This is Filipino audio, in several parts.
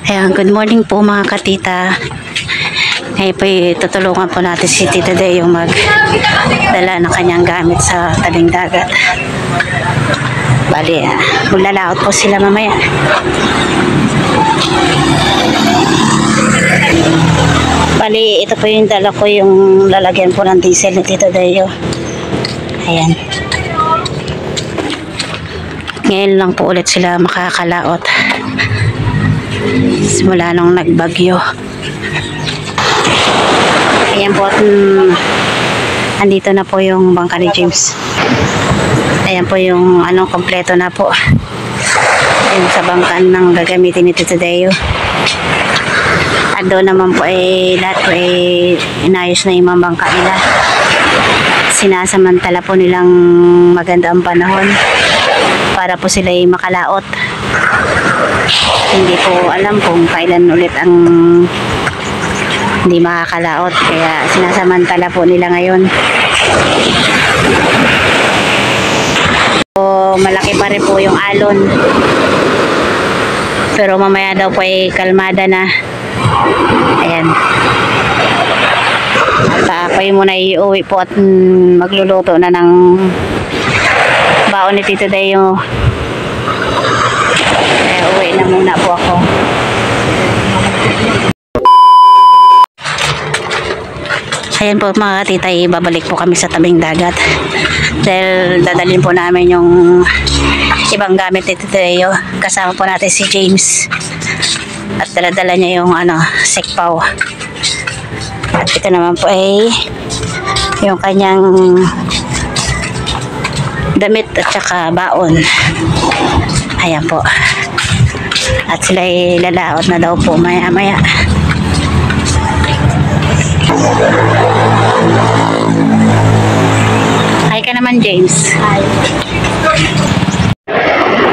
Ayan, good morning po mga katita. Ngayon po tutulungan po natin si Tita Deo magdala ng kanyang gamit sa tabing dagat. Bali, maglalaot po sila mamaya. Bali, ito po yung dala ko, yung lalagyan po ng diesel ni Tita Deo. Ayan. Ngayon lang po ulit sila makakalaot. Simula nung nagbagyo. Ayan po, andito na po yung bangka ni James. Ayan po yung kompleto na po. Ayan sa bangka ng gagamitin ni Tita Deo. At doon naman po lahat po inayos na yung mga bangka nila. Sinasamantala po nilang maganda ang panahon para po sila makalaot. Hindi po alam kung kailan ulit ang hindi makakalaot, kaya sinasamantala po nila ngayon. So, malaki pa rin po yung alon, pero mamaya daw po kalmada na. Ayan, at ako muna iuwi po at magluluto na ng baon ni Tito Deo. Kaya uwi na muna po ako. Ayan po mga katita, babalik po kami sa tabing dagat dahil dadalhin po namin yung ibang gamit ni Tito Deo. Kasama po natin si James at dala-dala niya yung sikpaw. At ito naman po yung kanyang damit at saka baon. Ayan po. At sila lalaot na daw po maya-maya. Hi ka naman, James. Hi.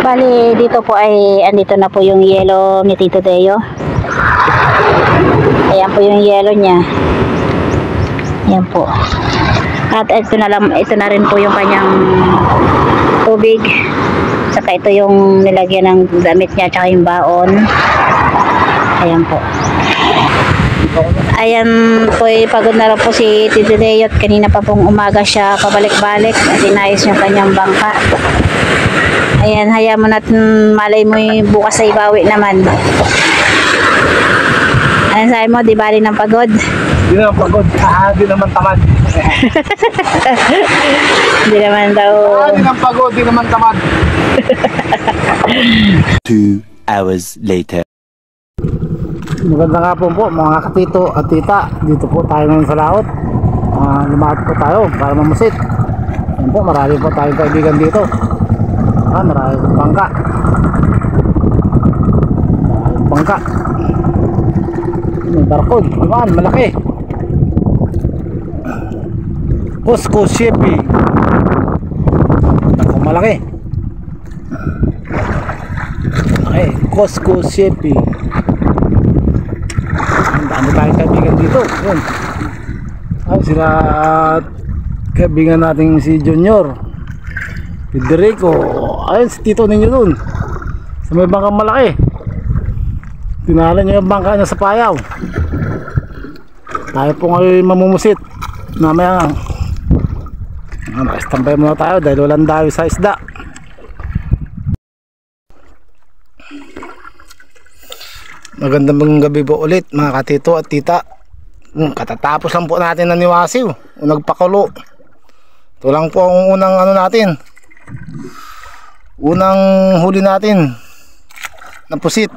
Bali, dito po andito na po yung yelo ni Tito Deo. Ayan po yung yelo niya. Ayan po. At ito na rin po yung kanyang tubig. Saka ito yung nilagyan ng damit niya, tsaka yung baon. Ayan po. Ayan po, pagod na rin po si Tito Deo. Kanina pa pong umaga siya pabalik-balik at inayos yung kanyang bangka. Ayan, hayaan mo natin, malay mo bukas ay bawi naman. Ano sabi mo, di bali ng pagod? Di naman pagod, di naman tamad. Di naman daw. Di naman pagod, di naman tamad. 2 hours later. Maganda nga po mga katito at tita. Dito po tayo ngayon sa laot. Lumaot po tayo para mamusit. Ayan po, marami po tayong kaibigan dito. Marami po bangka. Bangka. May barkod, naman, malaki. Costco Shipping. Ako, malaki. Okay, Costco Shipping. Ang dami tayong kaibigan dito. Yun. Ay, sila kaibigan natin si Junior Federico. Ayun, si tito ninyo dun sa may bangkang malaki. Tinala niyo yung bangka niya sa payaw. Tayo po ngayon mamumusit. Mamaya nakastambay muna tayo dahil walang dawi sa isda. Magandang gabi po ulit mga katito at tita. Katatapos lang po natin na niwasiw o nagpakulo. Ito lang po ang unang natin, unang huli natin na pusit.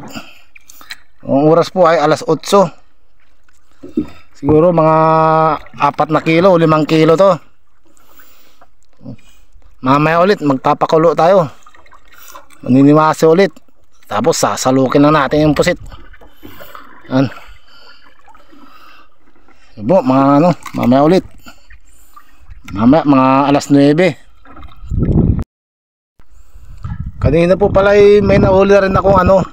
Ang oras po ay alas 8. Siguro mga 4 na kilo o 5 kilo to. Mamaya ulit magpapakulo tayo, maniniwasi ulit, tapos sasalukin na natin yung pusit. Yan. Ibo, mamaya ulit. Mamaya mga alas 9. Kanina po pala may nahuli rin akong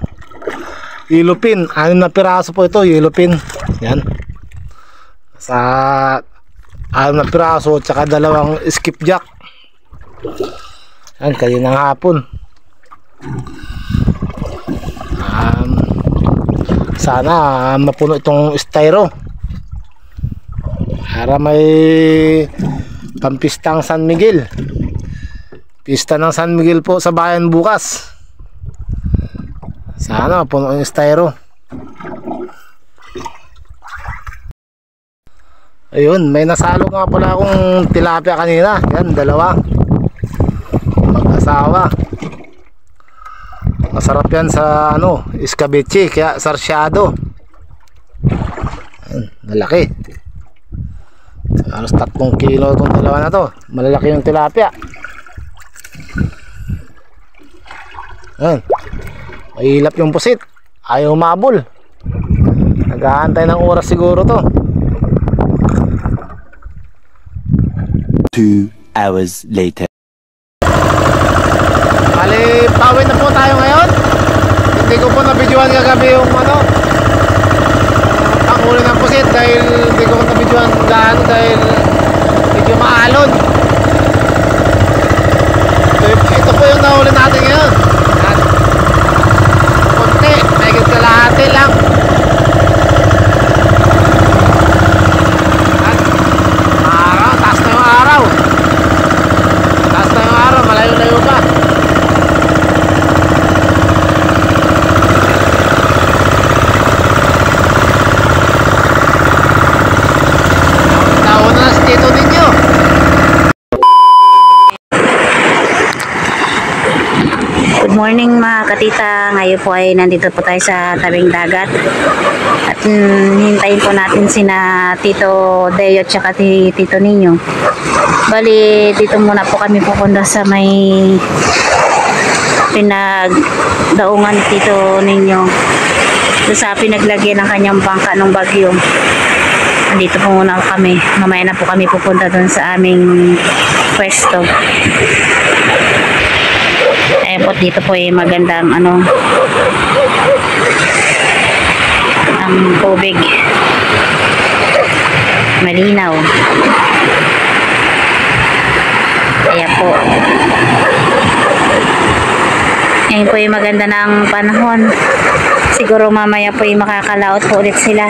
yellow pin. 6 na piraso po ito, yellow pin. Yan. Sa 6 na piraso at saka 2 skipjack. Yan, kaninang hapon. Sana mapuno itong styro para may pampistang San Miguel. Pista ng San Miguel po sa bayan bukas. Sana mapuno yung styro. Ayun, may nasalo nga pala akong tilapia kanina. Yan, dalawa. Mag-asawa. Masarap yan sa escabeche, kaya sarsyado. Ayun, malaki. Halos 3 kilo itong dalawa na to. Malalaki yung tilapia. Ayun. Mahilap yung pusit. Ayaw humabol. Nag-aantay ng oras siguro to. 2 hours later. Bali, pawin na po tayo ngayon. Hindi ko po nabidyohan kagabi yung panghuli ng pusit dahil hindi ko nabidyohan gaano dahil medyo maalon. Ito po yung nahuli natin ngayon. Yan. Kunti, may kalahati lang. Yan. Araw, taas na yung araw. Taas na yung araw, malayo-layo pa. Taon na si tito ninyo. Good morning mga katita. Ngayon po ay nandito po tayo sa tabing dagat. At hintayin po natin sina Tito Deo at saka Tito Ninyo. Bali, dito muna po kami pupunta sa may pinagdaungan ni Tito Ninyo. Doon sa pinaglagyan ng kanyang bangka ng bagyo. Andito po muna kami. Mamaya na po kami pupunta doon sa aming pwesto. Eh po dito po ay magandang ang tubig. Malinaw. Kaya po. Ngayon po ay maganda ng panahon. Siguro mamaya po ay makakalaot po ulit sila.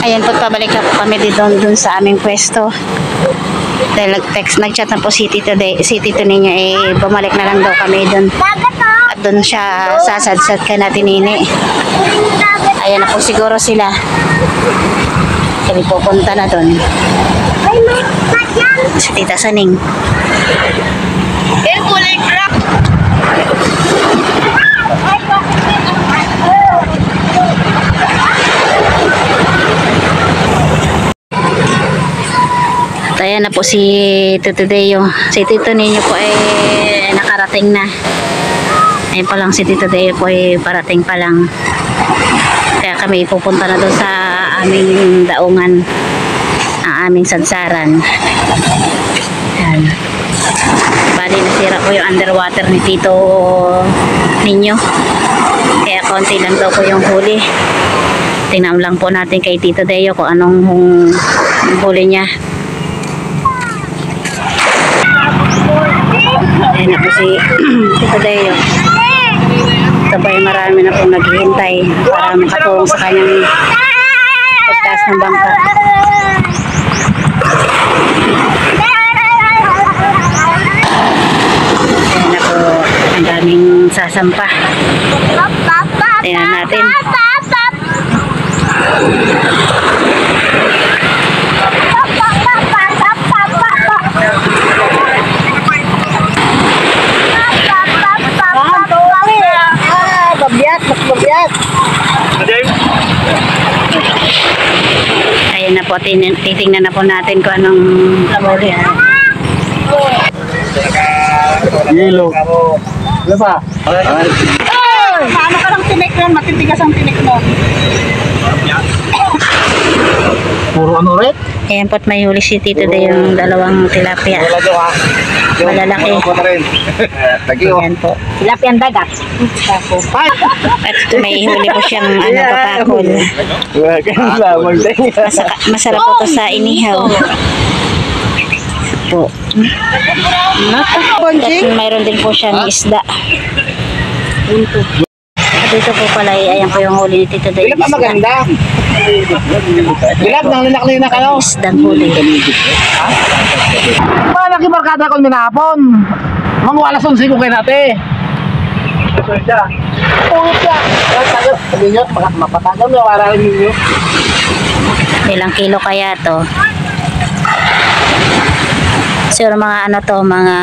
Ayan po, pabalik na po kami dun sa aming pwesto. Dahil nag-chat na po si Tito ninyo, bumalik na lang daw kami dun. At dun siya sasadsad ka natin nini. Ayan na po siguro sila. Kami pupunta na dun. Si Tita Saning. Ayan na po si Tito Deo. Si Tito ninyo po ay nakarating na. Ayan pa lang si Tito Deo po ay parating pa lang. Kaya kami pupunta na doon sa aming daungan, ang aming sadsaran. Ayan. Bali nasira po yung underwater ni Tito ninyo. Kaya konti lang daw po yung huli. Tingnan lang po natin kay Tito Deo kung anong huli niya. Ayan na po si Tito Deo. Sabay marami na pong naghihintay para makatulong sa kanyang pagtaas ng bangka. Ayan na po, ang daming sasampa. Ayan natin. Ayan na po, titingnan na po natin kung anong kamuli. Yellow. Ano pa? Paano ka lang tinik nun? Matitigas ang tinik mo. Puro red? Ayan po't may huli si Tito de yung dalawang tilapia. Malalaki. Ayan po. Tilapia ang dagat. At may huli po siyang papakol. Masarap po to sa inihaw. po. At mayroon din po siyang isda. At dito po pala, ayan po yung huli ni Tito Day. Ilan pa maganda? Ilan nang linakli na kayo? Isdang huli. Malaki barkada ko minahapon. Manguwalas ang siko kayo natin. Puta. Sabi nyo, mapatagal na wala ninyo. Ilang kilo kaya to? Siguro mga ano to, mga...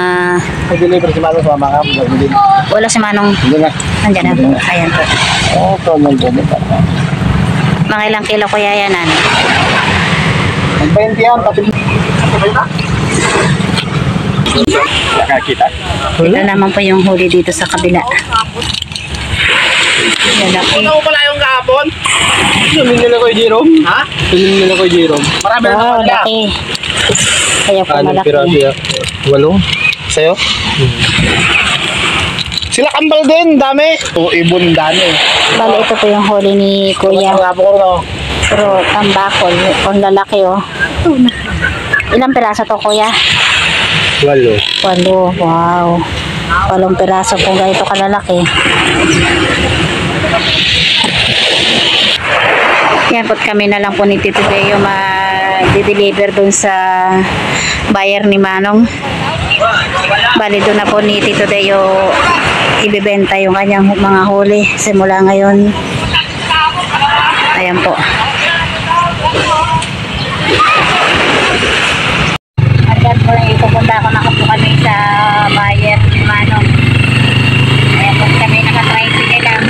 Mag-deliver si Manong sa mga mag-deliver. Wala si Manong. Hindi na. Nandiyan na po. Ayan po. Oo, ito nandiyan na. Mga ilang kilo kaya yan, ano? Mag-20 yan, pati. Nakakita. Ito naman po yung huli dito sa kabila. Lalaki. Ano pala yung kahapon? Sumin nila ko yung Jerome. Ha? Sumin nila ko yung Jerome. Marami na Wow, naman laki. Kaya po malaki. Walo? Sa'yo? Sila kambal din, dami. O, ibon dami. Bali, ito po yung huli ni Kuya. Ang po no? Pero tambakol. Kung lalaki, oh. Ilang piraso to, Kuya? Walo. 8. Wow. 8 piraso po ganito kalalaki. Yan po, kami na lang po ni Tito Deo ma-deliver dun sa buyer ni Manong. Bali doon na po ni Tito Deo ibibenta yung kanyang mga huli simula ngayon. Ayan po. Ayan po, ipupunta ako na po kami sa buyer ni Manong. Ayan po, kami naka-tricycle lang.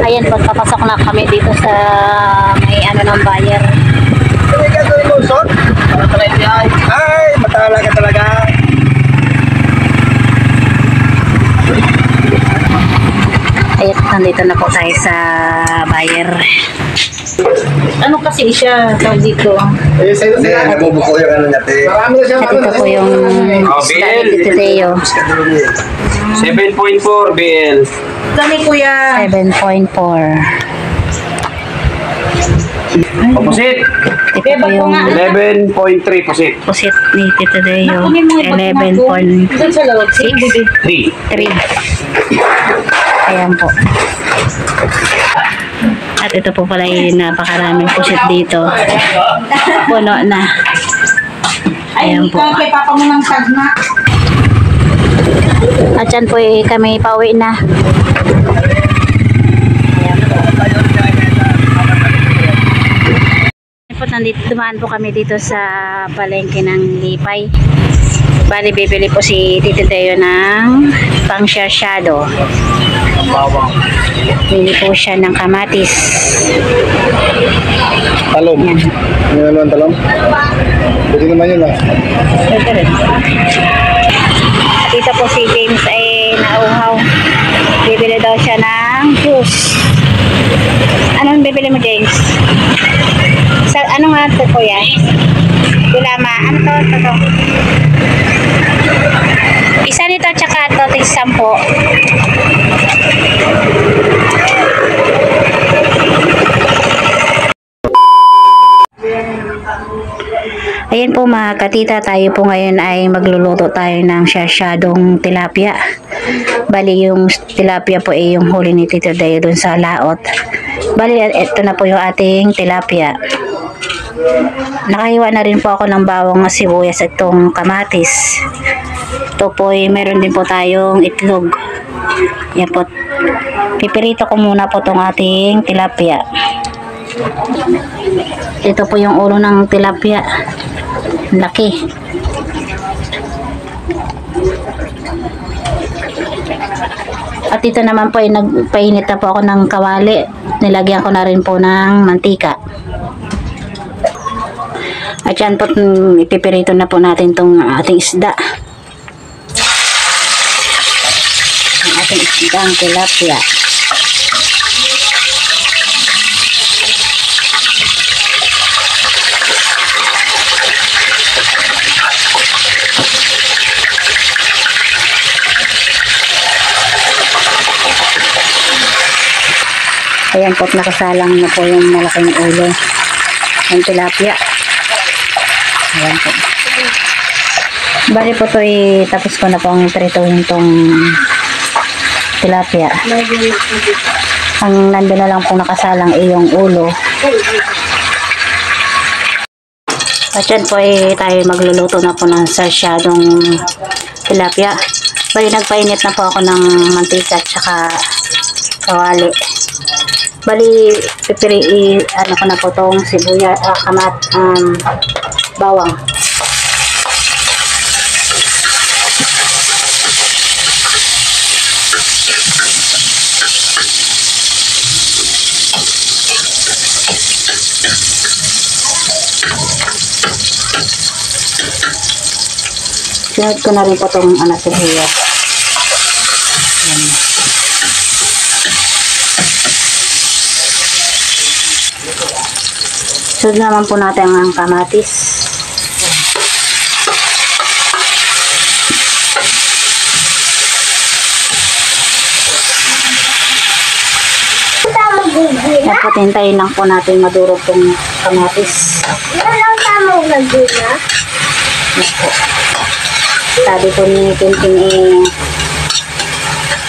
Ayan, pagpapasok na kami dito sa may ano ng buyer. Ay, matala ka talaga. Ayan, nandito na po tayo sa buyer. Ano kasi siya tawag dito? Eh, sa'yo sila. Nabubuko yung ano natin. Marami na siya. At ito po yung isda ni Tito Deo. 7.4 BL. Kami kuya. 7.4. Pusit. Ito po yung 11.3 pusit. pusit ni Tito Deo. Doon sa lawag. 11.3. 3. Ayan po. At ito po pala yung napakaraming pusit dito. Puno na. Ayan po. Kay papa mo ng sagna. At yan po kami pauwi na. Ayan po. Nandito, dumaan po kami dito sa palengke ng Lipay. Bali, bibili po si Tito Deo ng pang-sharsyado. Bili po siya ng kamatis. Talong. Yan. Ano naman talong? Pwede naman yun ah. Ito rin. At dito po si James ay nauhaw. Bibili daw siya ng juice. Anong bibili mo, James? Sa, ano nga ito, Kuya? Gulama. Ano to? Ito. Isa nito, tsaka ito, tig 10. Ayan po mga katita, tayo po ngayon ay magluluto tayo ng sharsyadong tilapia. Bali yung tilapia po ay yung huli ni Tito Deo dun sa laot. Bali ito na po yung ating tilapia. Nakahiwa na rin po ako ng bawang sibuyas at itong kamatis. Ito po ay meron din po tayong itlog. Yan po. Pipirito ko muna po itong ating tilapia. Ito po yung ulo ng tilapia. Laki. At ito naman po ay nagpainit na po ako ng kawali. Nilagyan ko na rin po ng mantika. At yan po, ipipirito na po natin itong ating isda. ating isdang tilapia. Ayan po, nakasalang na po yung malaking ulo ng tilapia. Ayan po. Bali po ito, tapos ko na pong trituhin itong tilapia. Ang nandun na lang po nakasalang yung ulo. At yan po tayo magluluto na po ng sarsyadong tilapia. Bali nagpainit na po ako ng mantika at saka kawali. Bali, ano ko na po itong sibuyas, bawang. Sinod ko na rin po itong sibuyas. Ayan. Sunod naman po natin ang kamatis. Dapat hintayin lang po natin madurog itong kamatis. Yes po. Sabi ko ni Tintin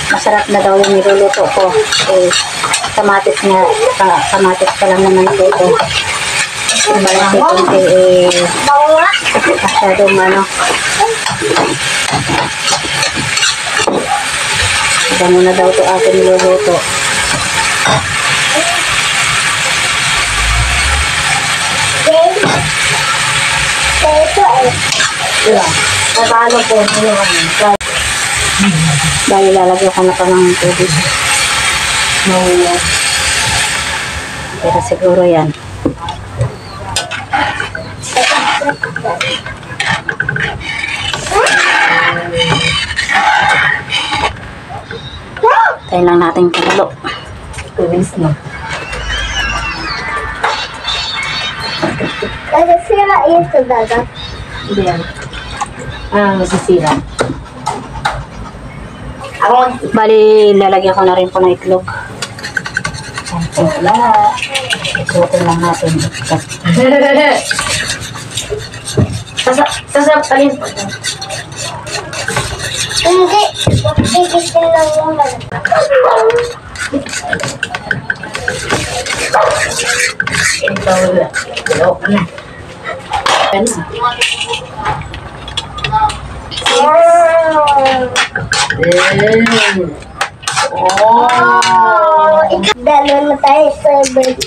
masarap na daw yung niluluto ko. Kamatis pa lang naman po ito. Malang si Tintin masyadong gano'n na daw ito ating niluluto. Natalo po dahil lalagyan ko na pa ng tubig. Pero siguro yan. Tayo lang natin kalo. Tuwis na. Nasisira yun sa dagat. Hindi yan. Masisira. Bali, lalagyan ko na rin po ng itlog. Ikutin lang natin. Sasapalin po. Hindi. Gigising lang muna. Dalo na tayo sa bed.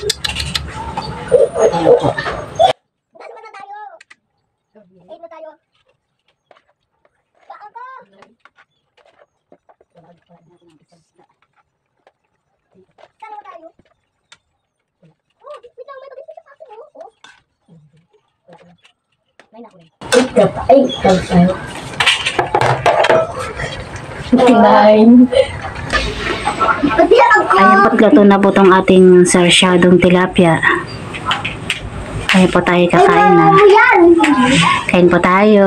Ayan po't luto na po itong ating sarsyadong tilapia. Ayan po tayo kakain na. Kain po tayo.